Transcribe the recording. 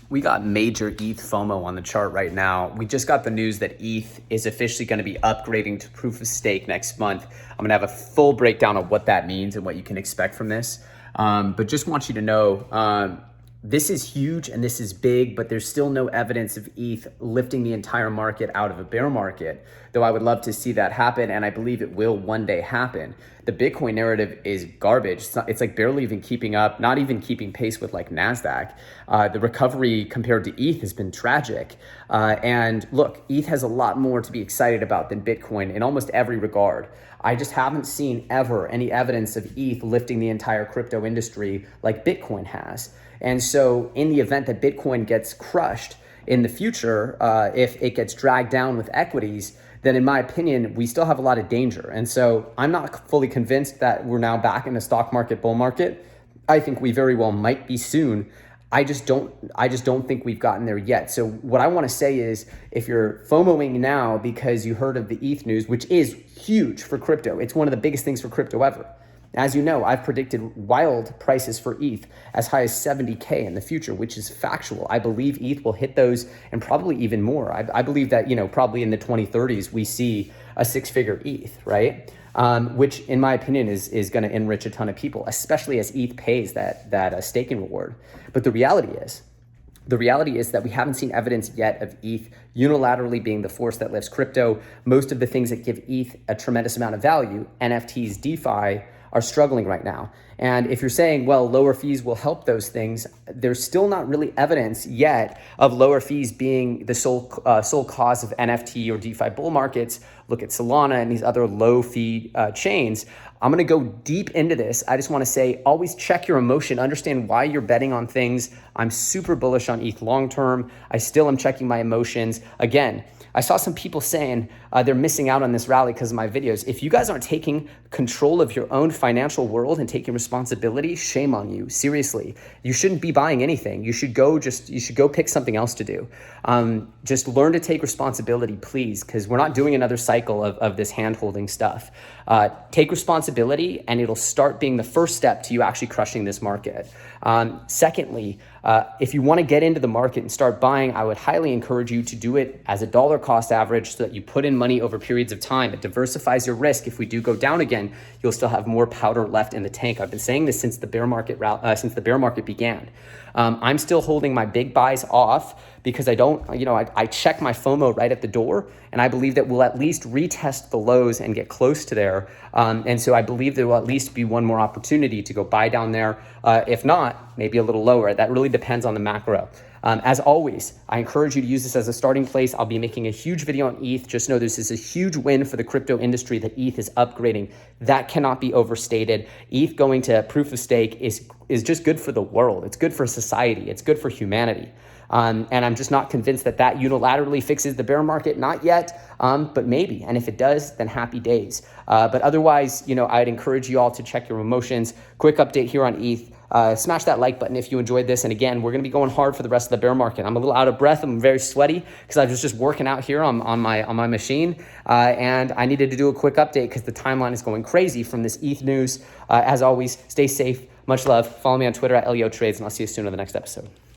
We got major ETH FOMO on the chart right now. We just got the news that ETH is officially going to be upgrading to proof of stake next month. I'm going to have a full breakdown of what that means and what you can expect from this. But just want you to know, this is huge and this is big, but there's still no evidence of ETH lifting the entire market out of a bear market, though I would love to see that happen, and I believe it will one day happen. The Bitcoin narrative is garbage. It's like barely even keeping up, not even keeping pace with like NASDAQ. The recovery compared to ETH has been tragic. And look, ETH has a lot more to be excited about than Bitcoin in almost every regard. I just haven't seen ever any evidence of ETH lifting the entire crypto industry like Bitcoin has. And so in the event that Bitcoin gets crushed in the future, if it gets dragged down with equities, then in my opinion, we still have a lot of danger. And so I'm not fully convinced that we're now back in the stock market bull market. I think we very well might be soon. I just don't think we've gotten there yet. So what I want to say is, if you're FOMOing now because you heard of the ETH news, which is huge for crypto, it's one of the biggest things for crypto ever. As you know, I've predicted wild prices for ETH as high as 70K in the future, which is factual. I believe ETH will hit those and probably even more. I believe that, probably in the 2030s, we see a six-figure ETH, right? Which in my opinion is going to enrich a ton of people, especially as ETH pays that staking reward. But the reality is that we haven't seen evidence yet of ETH unilaterally being the force that lifts crypto. Most of the things that give ETH a tremendous amount of value, NFTs, DeFi, are struggling right now. And if you're saying, well, lower fees will help those things, there's still not really evidence yet of lower fees being the sole cause of NFT or DeFi bull markets. Look at Solana and these other low fee chains. I'm gonna go deep into this. I just wanna say, always check your emotion, understand why you're betting on things. I'm super bullish on ETH long-term. I still am checking my emotions. Again, I saw some people saying they're missing out on this rally because of my videos. If you guys aren't taking control of your own financial world and taking responsibility, shame on you. Seriously, you shouldn't be buying anything. You should go pick something else to do. Just learn to take responsibility, please, because we're not doing another cycle of this hand-holding stuff. Take responsibility, and it'll start being the first step to you actually crushing this market. Secondly, if you want to get into the market and start buying, I would highly encourage you to do it as a dollar cost average so that you put in money over periods of time. It diversifies your risk. If we do go down again, you'll still have more powder left in the tank. I've been saying this since the bear market began. I'm still holding my big buys off because I check my FOMO right at the door, and I believe that we'll at least retest the lows and get close to there. And so I believe there will at least be one more opportunity to go buy down there. If not, maybe a little lower. That really depends on the macro. As always, I encourage you to use this as a starting place. I'll be making a huge video on ETH. Just know this is a huge win for the crypto industry that ETH is upgrading. That cannot be overstated. ETH going to proof of stake is just good for the world. It's good for society. It's good for humanity. And I'm just not convinced that unilaterally fixes the bear market. Not yet, but maybe. And if it does, then happy days. But otherwise, I'd encourage you all to check your emotions. Quick update here on ETH. Smash that like button if you enjoyed this. And again, we're going to be going hard for the rest of the bear market. I'm a little out of breath. I'm very sweaty because I was just working out here on my machine. And I needed to do a quick update because the timeline is going crazy from this ETH news. As always, stay safe. Much love. Follow me on Twitter at LEO Trades, and I'll see you soon in the next episode.